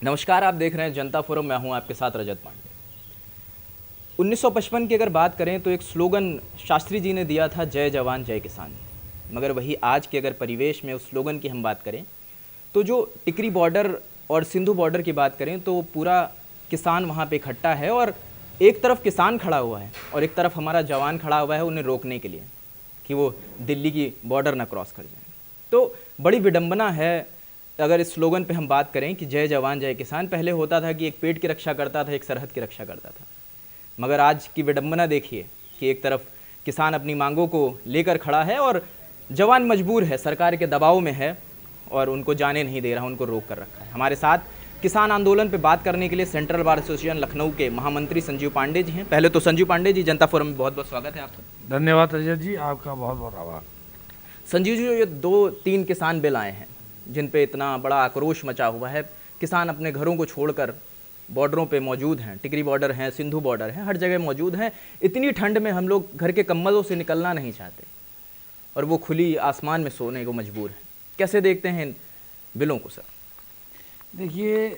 नमस्कार, आप देख रहे हैं जनता फोरम। मैं हूं आपके साथ रजत पांडे। 1955 की अगर बात करें तो एक स्लोगन शास्त्री जी ने दिया था, जय जवान जय किसान। मगर वही आज के अगर परिवेश में उस स्लोगन की हम बात करें तो जो टिकरी बॉर्डर और सिंधु बॉर्डर की बात करें तो पूरा किसान वहाँ पे इकट्ठा है और एक तरफ किसान खड़ा हुआ है और एक तरफ हमारा जवान खड़ा हुआ है उन्हें रोकने के लिए कि वो दिल्ली की बॉर्डर ना क्रॉस कर जाए। तो बड़ी विडंबना है अगर इस स्लोगन पे हम बात करें कि जय जवान जय किसान। पहले होता था कि एक पेट की रक्षा करता था, एक सरहद की रक्षा करता था, मगर आज की विडंबना देखिए कि एक तरफ किसान अपनी मांगों को लेकर खड़ा है और जवान मजबूर है, सरकार के दबाव में है और उनको जाने नहीं दे रहा, उनको रोक कर रखा है। हमारे साथ किसान आंदोलन पे बात करने के लिए सेंट्रल बार एसोसिएशन लखनऊ के महामंत्री संजीव पांडे जी हैं। पहले तो संजीव पांडे जी, जनता फोरम में बहुत बहुत स्वागत है आपका। धन्यवाद रजत जी, आपका बहुत बहुत आभार। संजीव जी, ये 2-3 किसान बिल आए हैं जिन पे इतना बड़ा आक्रोश मचा हुआ है। किसान अपने घरों को छोड़कर बॉर्डरों पे मौजूद हैं, टिकरी बॉर्डर हैं, सिंधु बॉर्डर हैं, हर जगह मौजूद हैं। इतनी ठंड में हम लोग घर के कंबलों से निकलना नहीं चाहते और वो खुली आसमान में सोने को मजबूर हैं। कैसे देखते हैं इन बिलों को सर? देखिए,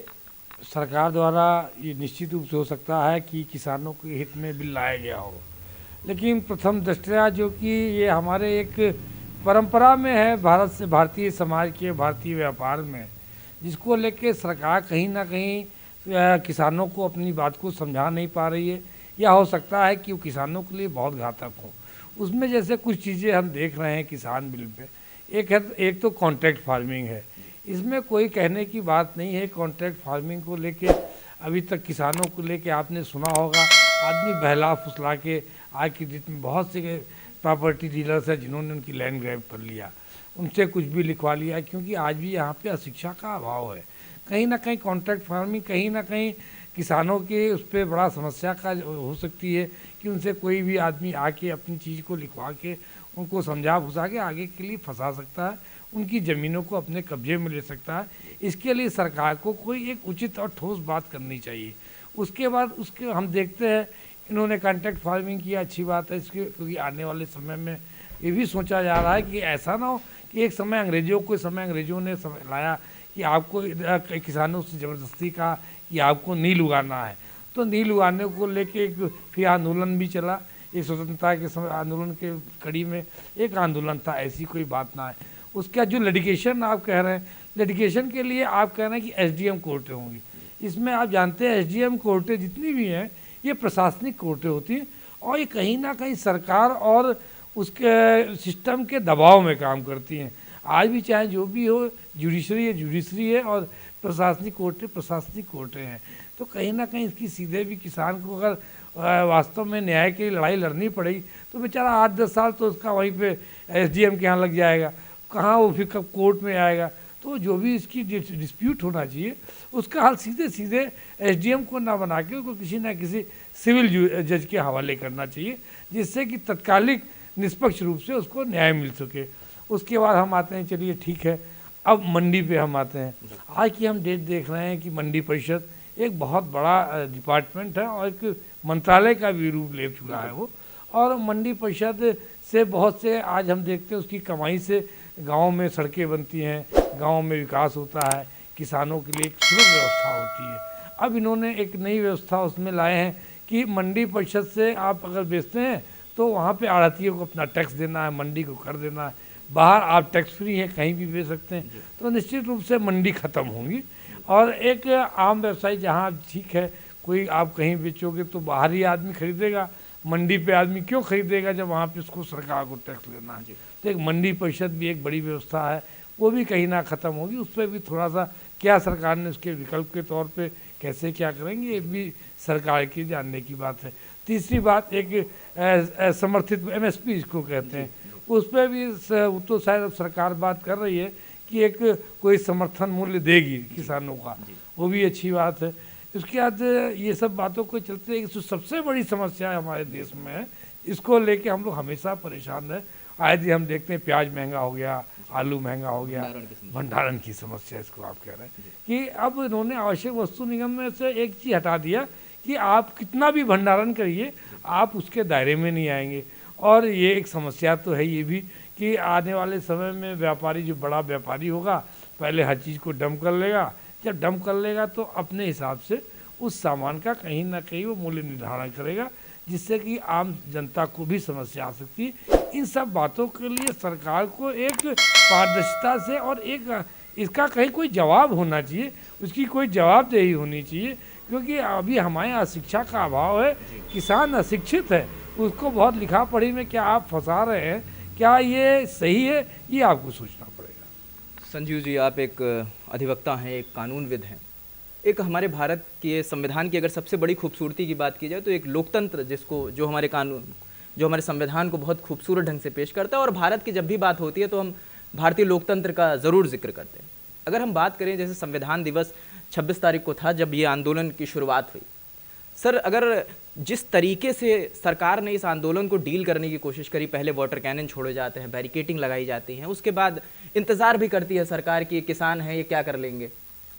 सरकार द्वारा ये निश्चित रूप से हो सकता है कि किसानों के हित में बिल लाया गया हो, लेकिन प्रथम दृष्टया जो कि ये हमारे एक परंपरा में है, भारत से भारतीय समाज के भारतीय व्यापार में, जिसको लेके सरकार कहीं ना कहीं किसानों को अपनी बात को समझा नहीं पा रही है, या हो सकता है कि वो किसानों के लिए बहुत घातक हो। उसमें जैसे कुछ चीज़ें हम देख रहे हैं किसान बिल पे, एक तो कॉन्ट्रैक्ट फार्मिंग है। इसमें कोई कहने की बात नहीं है। कॉन्ट्रैक्ट फार्मिंग को लेके अभी तक किसानों को लेके आपने सुना होगा, आदमी बहला फुसला के आज की डेट में बहुत से प्रॉपर्टी डीलर्स हैं जिन्होंने उनकी लैंड ग्रैब कर लिया, उनसे कुछ भी लिखवा लिया, क्योंकि आज भी यहाँ पे अशिक्षा का अभाव है। कहीं ना कहीं कॉन्ट्रैक्ट फार्मिंग कहीं ना कहीं किसानों के उस पर बड़ा समस्या का हो सकती है कि उनसे कोई भी आदमी आके अपनी चीज़ को लिखवा के उनको समझा बुझा के आगे के लिए फंसा सकता है, उनकी ज़मीनों को अपने कब्जे में ले सकता है। इसके लिए सरकार को कोई एक उचित और ठोस बात करनी चाहिए। उसके बाद उसके हम देखते हैं इन्होंने कॉन्ट्रैक्ट फार्मिंग किया, अच्छी बात है इसके, क्योंकि आने वाले समय में ये भी सोचा जा रहा है कि ऐसा ना हो कि एक समय अंग्रेजों ने लाया कि आपको किसानों से ज़बरदस्ती कहा कि आपको नील उगाना है, तो नील उगाने को लेके एक फिर आंदोलन भी चला। एक स्वतंत्रता के समय आंदोलन के कड़ी में एक आंदोलन था, ऐसी कोई बात ना है। उसका जो लिटिगेशन आप कह रहे हैं, लिटिगेशन के लिए आप कह रहे हैं कि एसडीएम कोर्टें होंगी। इसमें आप जानते हैं एसडीएम कोर्टें जितनी भी हैं ये प्रशासनिक कोर्टें होती हैं और ये कहीं ना कहीं सरकार और उसके सिस्टम के दबाव में काम करती हैं। आज भी चाहे जो भी हो, जुडिशरी है और प्रशासनिक कोर्टें हैं। तो कहीं ना कहीं इसकी सीधे भी किसान को अगर वास्तव में न्याय की लड़ाई लड़नी पड़ेगी तो बेचारा 8-10 साल तो उसका वहीं पे एसडीएम के यहाँ लग जाएगा, कहाँ वो फिर कब कोर्ट में आएगा। तो जो भी इसकी डिस्प्यूट होना चाहिए उसका हल सीधे एसडीएम को ना बना के उसको किसी ना किसी सिविल जज के हवाले करना चाहिए, जिससे कि तत्कालिक निष्पक्ष रूप से उसको न्याय मिल सके। उसके बाद हम आते हैं, चलिए ठीक है, अब मंडी पे हम आते हैं। आज की हम डेट देख रहे हैं कि मंडी परिषद एक बहुत बड़ा डिपार्टमेंट है और एक मंत्रालय का भी रूप ले चुका है वो। और मंडी परिषद से बहुत से आज हम देखते हैं उसकी कमाई से गाँव में सड़कें बनती हैं, गाँव में विकास होता है, किसानों के लिए एक सुलभ व्यवस्था होती है। अब इन्होंने एक नई व्यवस्था उसमें लाए हैं कि मंडी परिषद से आप अगर बेचते हैं तो वहाँ पे आढ़तियों को अपना टैक्स देना है, मंडी को कर देना है। बाहर आप टैक्स फ्री हैं, कहीं भी बेच सकते हैं। तो निश्चित रूप से मंडी ख़त्म होंगी और एक आम व्यवसायी जहाँ ठीक है, कोई आप कहीं बेचोगे तो बाहरी आदमी खरीदेगा, मंडी पे आदमी क्यों खरीदेगा जब वहाँ पे उसको सरकार को टैक्स लेना है। तो एक मंडी परिषद भी एक बड़ी व्यवस्था है, वो भी कहीं ना ख़त्म होगी। उस पर भी थोड़ा सा क्या सरकार ने उसके विकल्प के तौर पे कैसे क्या करेंगे ये भी सरकार की जानने की बात है। तीसरी बात, एक समर्थित एमएसपी इसको कहते हैं, उस पर भी तो शायद सरकार बात कर रही है कि एक कोई समर्थन मूल्य देगी किसानों का, वो भी अच्छी बात है। इसके बाद ये सब बातों को चलते हैं, सबसे बड़ी समस्या हमारे देश में है, इसको लेके हम लोग हमेशा परेशान रहे। आए दिन हम देखते हैं प्याज महंगा हो गया, आलू महंगा हो गया, भंडारण की समस्या इसको आप कह रहे हैं कि अब इन्होंने आवश्यक वस्तु निगम में से एक चीज़ हटा दिया कि आप कितना भी भंडारण करिए आप उसके दायरे में नहीं आएंगे। और ये एक समस्या तो है ये भी कि आने वाले समय में व्यापारी, जो बड़ा व्यापारी होगा, पहले हर चीज़ को डंप कर लेगा, जब डंप कर लेगा तो अपने हिसाब से उस सामान का कहीं ना कहीं वो मूल्य निर्धारण करेगा, जिससे कि आम जनता को भी समस्या आ सकती है। इन सब बातों के लिए सरकार को एक पारदर्शिता से और एक इसका कहीं कोई जवाब होना चाहिए, उसकी कोई जवाबदेही होनी चाहिए, क्योंकि अभी हमारे यहाँ शिक्षा का अभाव है, किसान अशिक्षित है, उसको बहुत लिखा पढ़ी में क्या आप फंसा रहे हैं, क्या ये सही है, ये आपको सोचना पड़ेगा। संजीव जी, आप एक अधिवक्ता हैं, एक कानूनविद हैं। एक हमारे भारत के संविधान की अगर सबसे बड़ी खूबसूरती की बात की जाए तो एक लोकतंत्र जिसको जो हमारे संविधान को बहुत खूबसूरत ढंग से पेश करता है, और भारत की जब भी बात होती है तो हम भारतीय लोकतंत्र का ज़रूर जिक्र करते हैं। अगर हम बात करें, जैसे संविधान दिवस 26 तारीख को था जब ये आंदोलन की शुरुआत हुई। सर, अगर जिस तरीके से सरकार ने इस आंदोलन को डील करने की कोशिश करी, पहले वाटर कैनन छोड़े जाते हैं, बैरिकेटिंग लगाई जाती है, उसके बाद इंतज़ार भी करती है सरकार कि ये किसान हैं, ये क्या कर लेंगे।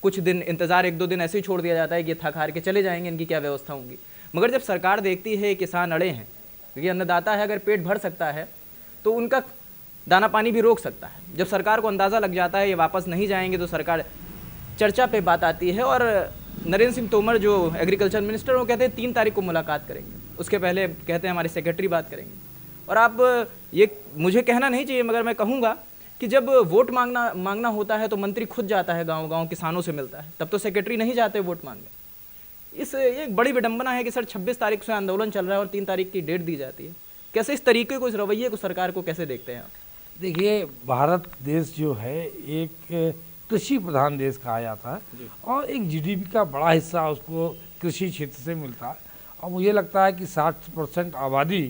कुछ दिन इंतज़ार, 1-2 दिन ऐसे ही छोड़ दिया जाता है कि ये थक हार के चले जाएंगे, इनकी क्या व्यवस्था होंगी। मगर जब सरकार देखती है किसान अड़े हैं, क्योंकि अन्नदाता है, अगर पेट भर सकता है तो उनका दाना पानी भी रोक सकता है। जब सरकार को अंदाज़ा लग जाता है ये वापस नहीं जाएंगे तो सरकार चर्चा पे बात आती है, और नरेंद्र सिंह तोमर जो एग्रीकल्चर मिनिस्टर, वो कहते हैं 3 तारीख को मुलाकात करेंगे, उसके पहले कहते हैं हमारे सेक्रेटरी बात करेंगे। और आप ये मुझे कहना नहीं चाहिए मगर मैं कहूँगा कि जब वोट मांगना होता है तो मंत्री खुद जाता है गांव-गांव, किसानों से मिलता है, तब तो सेक्रेटरी नहीं जाते वोट मांगने। ये एक बड़ी विडंबना है कि सर 26 तारीख से आंदोलन चल रहा है और 3 तारीख की डेट दी जाती है। कैसे इस तरीके को, इस रवैये को सरकार को कैसे देखते हैं आप? देखिए, भारत देश जो है एक कृषि प्रधान देश कहा जाता है, और एक जीडीपी का बड़ा हिस्सा उसको कृषि क्षेत्र से मिलता है, और मुझे लगता है कि 60% आबादी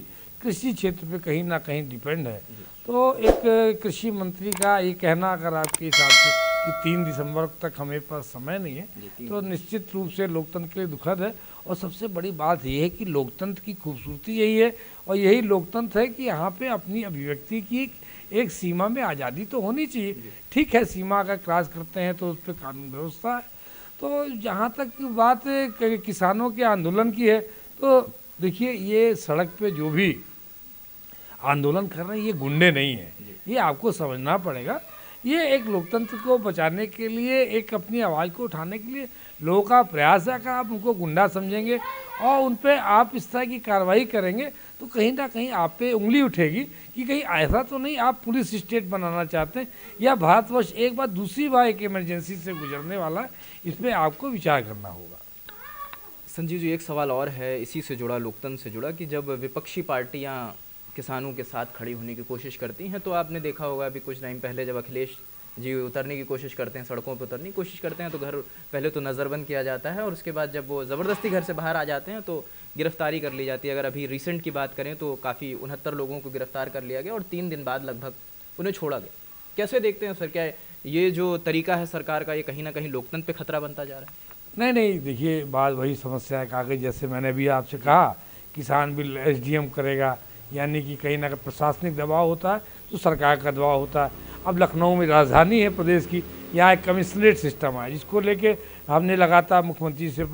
कृषि क्षेत्र पे कहीं ना कहीं डिपेंड है। तो एक कृषि मंत्री का ये कहना, अगर आपके हिसाब से कि 3 दिसंबर तक हमें पास समय नहीं है, तो निश्चित रूप से लोकतंत्र के लिए दुखद है। और सबसे बड़ी बात यह है कि लोकतंत्र की खूबसूरती यही है, और यही लोकतंत्र है कि यहाँ पे अपनी अभिव्यक्ति की एक सीमा में आज़ादी तो होनी चाहिए। ठीक है, सीमा अगर क्रॉस करते हैं तो उस पर कानून व्यवस्था है। तो जहाँ तक बात किसानों के आंदोलन की है, तो देखिए, ये सड़क पे जो भी आंदोलन कर रहे हैं ये गुंडे नहीं हैं, ये आपको समझना पड़ेगा। ये एक लोकतंत्र को बचाने के लिए, एक अपनी आवाज़ को उठाने के लिए लोगों का प्रयास है। अगर आप उनको गुंडा समझेंगे और उन पर आप इस तरह की कार्रवाई करेंगे तो कहीं ना कहीं आप पे उंगली उठेगी कि कहीं ऐसा तो नहीं आप पुलिस स्टेट बनाना चाहते हैं, या भारतवर्ष एक बार दूसरी बार एक इमरजेंसी से गुजरने वाला है। इस पर आपको विचार करना होगा। संजीव जी, एक सवाल और है इसी से जुड़ा, लोकतंत्र से जुड़ा, कि जब विपक्षी पार्टियां किसानों के साथ खड़ी होने की कोशिश करती हैं तो आपने देखा होगा अभी कुछ टाइम पहले जब अखिलेश जी उतरने की कोशिश करते हैं, सड़कों पर उतरने की कोशिश करते हैं, तो घर पहले तो नज़रबंद किया जाता है, और उसके बाद जब वो ज़बरदस्ती घर से बाहर आ जाते हैं तो गिरफ्तारी कर ली जाती है। अगर अभी रिसेंट की बात करें तो काफ़ी 69 लोगों को गिरफ्तार कर लिया गया और 3 दिन बाद लगभग उन्हें छोड़ा गया। कैसे देखते हैं सर, क्या ये जो तरीका है सरकार का, ये कहीं ना कहीं लोकतंत्र पे खतरा बनता जा रहा है? नहीं, देखिए, बात वही समस्या है कागज, जैसे मैंने अभी आपसे कहा, किसान बिल एसडीएम करेगा, यानी कि कहीं ना कहीं प्रशासनिक दबाव होता है तो सरकार का दबाव होता है। अब लखनऊ में राजधानी है प्रदेश की, यहाँ एक कमिश्नरेट सिस्टम है, जिसको लेके हमने लगातार मुख्यमंत्री से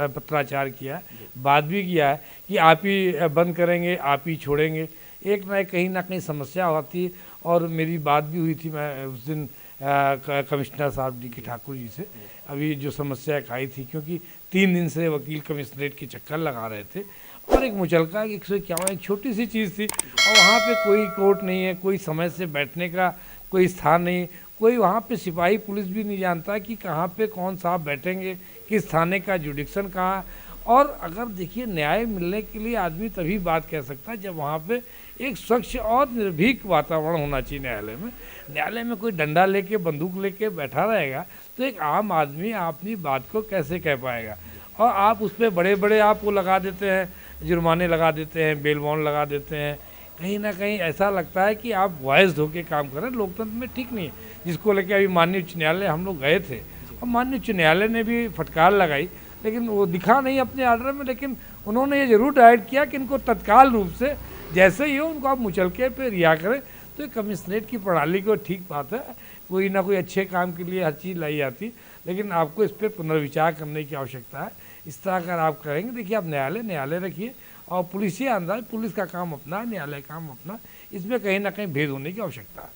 पत्राचार किया है, बात भी किया है कि आप ही बंद करेंगे, आप ही छोड़ेंगे। एक ना एक कहीं ना कहीं समस्या होती है, और मेरी बात भी हुई थी मैं उस दिन कमिश्नर साहब डी के ठाकुर जी से, अभी जो समस्या आई थी, क्योंकि 3 दिन से वकील कमिश्नरेट के चक्कर लगा रहे थे, और एक मुचलका 151 एक छोटी सी चीज़ थी, और वहाँ पे कोई कोर्ट नहीं है, कोई समय से बैठने का कोई स्थान नहीं, कोई वहाँ पे सिपाही पुलिस भी नहीं जानता कि कहाँ पे कौन साहब बैठेंगे, किस थाने का जुडिक्शन कहाँ। और अगर देखिए, न्याय मिलने के लिए आदमी तभी बात कह सकता है जब वहाँ पे एक स्वच्छ और निर्भीक वातावरण होना चाहिए न्यायालय में। न्यायालय में कोई डंडा लेके, बंदूक लेके बैठा रहेगा तो एक आम आदमी अपनी बात को कैसे कह पाएगा। और आप उस पर बड़े बड़े आप वो लगा देते हैं, जुर्माने लगा देते हैं, बेल बॉन्ड लगा देते हैं, कहीं ना कहीं ऐसा लगता है कि आप वॉइस धो के काम कर रहे हैं। लोकतंत्र में ठीक नहीं है, जिसको लेकर अभी माननीय उच्च न्यायालय हम लोग गए थे, और माननीय उच्च न्यायालय ने भी फटकार लगाई, लेकिन वो दिखा नहीं अपने आर्डर में, लेकिन उन्होंने ये जरूर डायरेक्ट किया कि इनको तत्काल रूप से जैसे ही हो उनको आप मुचलके पे रिहा करें। तो कमिश्नरेट की प्रणाली को ठीक बात है, कोई ना कोई अच्छे काम के लिए हर चीज़ लाई जाती, लेकिन आपको इस पर पुनर्विचार करने की आवश्यकता है। इस तरह अगर आप करेंगे, देखिए, आप न्यायालय रखिए, और पुलिसिया अंदाज, पुलिस का काम अपना, न्यायालय काम अपना, इसमें कहीं ना कहीं भेद होने की आवश्यकता है।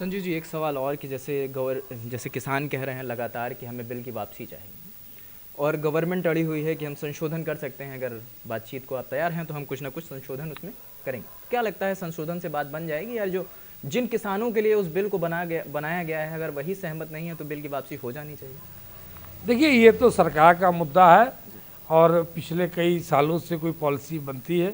संजीव जी, एक सवाल और कि जैसे किसान कह रहे हैं लगातार कि हमें बिल की वापसी चाहिए, और गवर्नमेंट अड़ी हुई है कि हम संशोधन कर सकते हैं, अगर बातचीत को आप तैयार हैं तो हम कुछ ना कुछ संशोधन उसमें करेंगे। क्या लगता है, संशोधन से बात बन जाएगी, या जो जिन किसानों के लिए उस बिल को बनाया गया है, अगर वही सहमत नहीं है तो बिल की वापसी हो जानी चाहिए? देखिए, ये तो सरकार का मुद्दा है और पिछले कई सालों से कोई पॉलिसी बनती है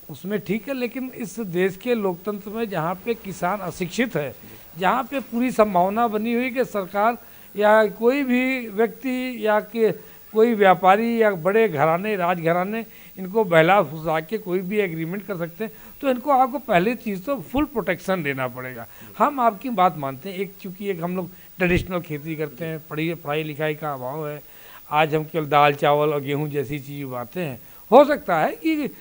उसमें ठीक है, लेकिन इस देश के लोकतंत्र में जहाँ पे किसान अशिक्षित है, जहाँ पे पूरी संभावना बनी हुई कि सरकार या कोई भी व्यक्ति या कि कोई व्यापारी या बड़े घराने राजघराने इनको बहला फुसला के कोई भी एग्रीमेंट कर सकते हैं, तो इनको आपको पहली चीज़ तो फुल प्रोटेक्शन देना पड़ेगा। हम आपकी बात मानते हैं, एक चूँकि एक हम लोग ट्रेडिशनल खेती करते हैं, पढ़ाई लिखाई का अभाव है, आज हम केवल दाल चावल और गेहूँ जैसी चीज़ उगाते हैं। हो सकता है कि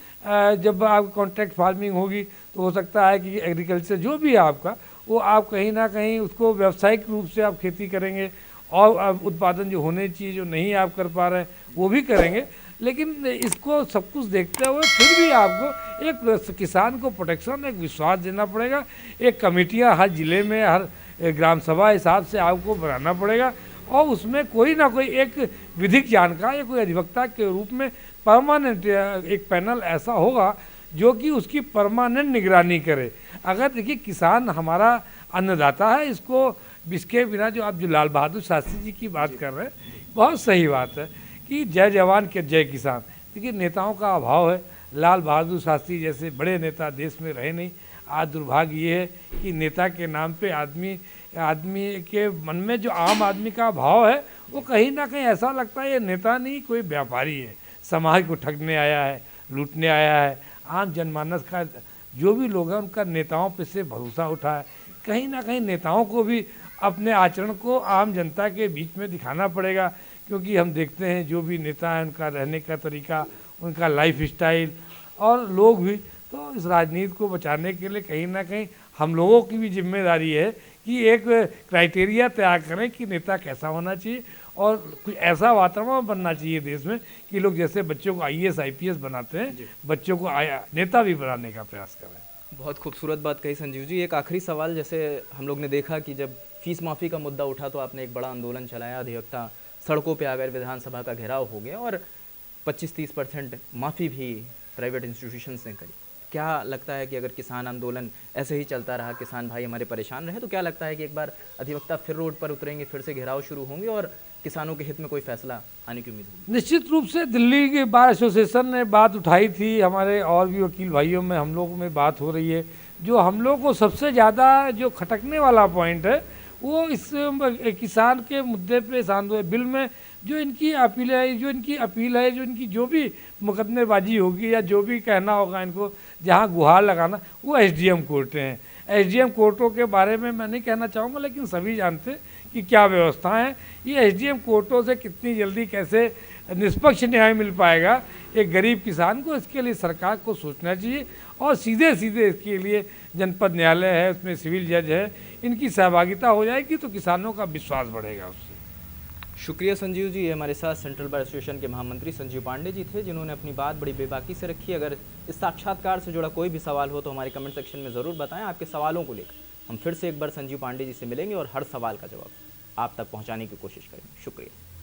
जब आप कॉन्ट्रैक्ट फार्मिंग होगी तो हो सकता है कि एग्रीकल्चर जो भी है आपका, वो आप कहीं ना कहीं उसको व्यावसायिक रूप से आप खेती करेंगे और उत्पादन जो होने चाहिए जो नहीं आप कर पा रहे हैं वो भी करेंगे। लेकिन इसको सब कुछ देखते हुए फिर भी आपको एक किसान को प्रोटेक्शन, एक विश्वास देना पड़ेगा। एक कमेटियाँ हर ज़िले में, हर ग्राम सभा हिसाब से आपको बनाना पड़ेगा और उसमें कोई ना कोई एक विधिक जानकार या कोई अधिवक्ता के रूप में परमानेंट एक पैनल ऐसा होगा जो कि उसकी परमानेंट निगरानी करे। अगर देखिए, किसान हमारा अन्नदाता है, इसको इसके बिना जो लाल बहादुर शास्त्री जी की बात कर रहे हैं, बहुत सही बात है कि जय जवान के जय किसान। देखिए, नेताओं का अभाव है, लाल बहादुर शास्त्री जैसे बड़े नेता देश में रहे नहीं। आज दुर्भाग्य ये है कि नेता के नाम पे आदमी के मन में जो आम आदमी का भाव है वो कहीं ना कहीं ऐसा लगता है ये नेता नहीं, कोई व्यापारी है, समाज को ठगने आया है, लूटने आया है। आम जनमानस का जो भी लोग हैं उनका नेताओं पे से भरोसा उठा है। कहीं ना कहीं नेताओं को भी अपने आचरण को आम जनता के बीच में दिखाना पड़ेगा, क्योंकि हम देखते हैं जो भी नेता है उनका रहने का तरीका, उनका लाइफ स्टाइल और लोग भी, तो इस राजनीति को बचाने के लिए कहीं ना कहीं हम लोगों की भी जिम्मेदारी है कि एक क्राइटेरिया तैयार करें कि नेता कैसा होना चाहिए और कुछ ऐसा वातावरण बनना चाहिए देश में कि लोग जैसे बच्चों को आईएएस आईपीएस बनाते हैं, बच्चों को नेता भी बनाने का प्रयास करें। बहुत खूबसूरत बात कही संजीव जी। एक आखिरी सवाल, जैसे हम लोग ने देखा कि जब फीस माफ़ी का मुद्दा उठा तो आपने एक बड़ा आंदोलन चलाया, अधिवक्ता सड़कों पे आ गए, विधानसभा का घेराव हो गया और 25-30% माफ़ी भी प्राइवेट इंस्टीट्यूशंस ने करी। क्या लगता है कि अगर किसान आंदोलन ऐसे ही चलता रहा, किसान भाई हमारे परेशान रहे, तो क्या लगता है कि एक बार अधिवक्ता फिर रोड पर उतरेंगे, फिर से घेराव शुरू होंगे और किसानों के हित में कोई फैसला आने की उम्मीद होगी? निश्चित रूप से दिल्ली के बार एसोसिएशन ने बात उठाई थी, हमारे और भी वकील भाइयों में हम लोगों में बात हो रही है। जो हम लोग को सबसे ज़्यादा जो खटकने वाला पॉइंट है वो इस किसान के मुद्दे पे बिल में जो इनकी अपील है, जो इनकी जो भी मुकदमेबाजी होगी या जो भी कहना होगा इनको, जहाँ गुहार लगाना, वो एसडीएम कोर्टें हैं। एसडीएम कोर्टों के बारे में मैं नहीं कहना चाहूँगा, लेकिन सभी जानते हैं कि क्या व्यवस्था है। ये एसडीएम कोर्टों से कितनी जल्दी कैसे निष्पक्ष न्याय मिल पाएगा एक गरीब किसान को, इसके लिए सरकार को सोचना चाहिए और सीधे सीधे इसके लिए जनपद न्यायालय है, उसमें सिविल जज है, इनकी सहभागिता हो जाएगी तो किसानों का विश्वास बढ़ेगा उससे। शुक्रिया संजीव जी। ये हमारे साथ सेंट्रल बार एसोसिएशन के महामंत्री संजीव पांडे जी थे, जिन्होंने अपनी बात बड़ी बेबाकी से रखी। अगर इस साक्षात्कार से जुड़ा कोई भी सवाल हो तो हमारे कमेंट सेक्शन में ज़रूर बताएं। आपके सवालों को लेकर हम फिर से एक बार संजीव पांडे जी से मिलेंगे और हर सवाल का जवाब आप तक पहुंचाने की कोशिश करेंगे। शुक्रिया।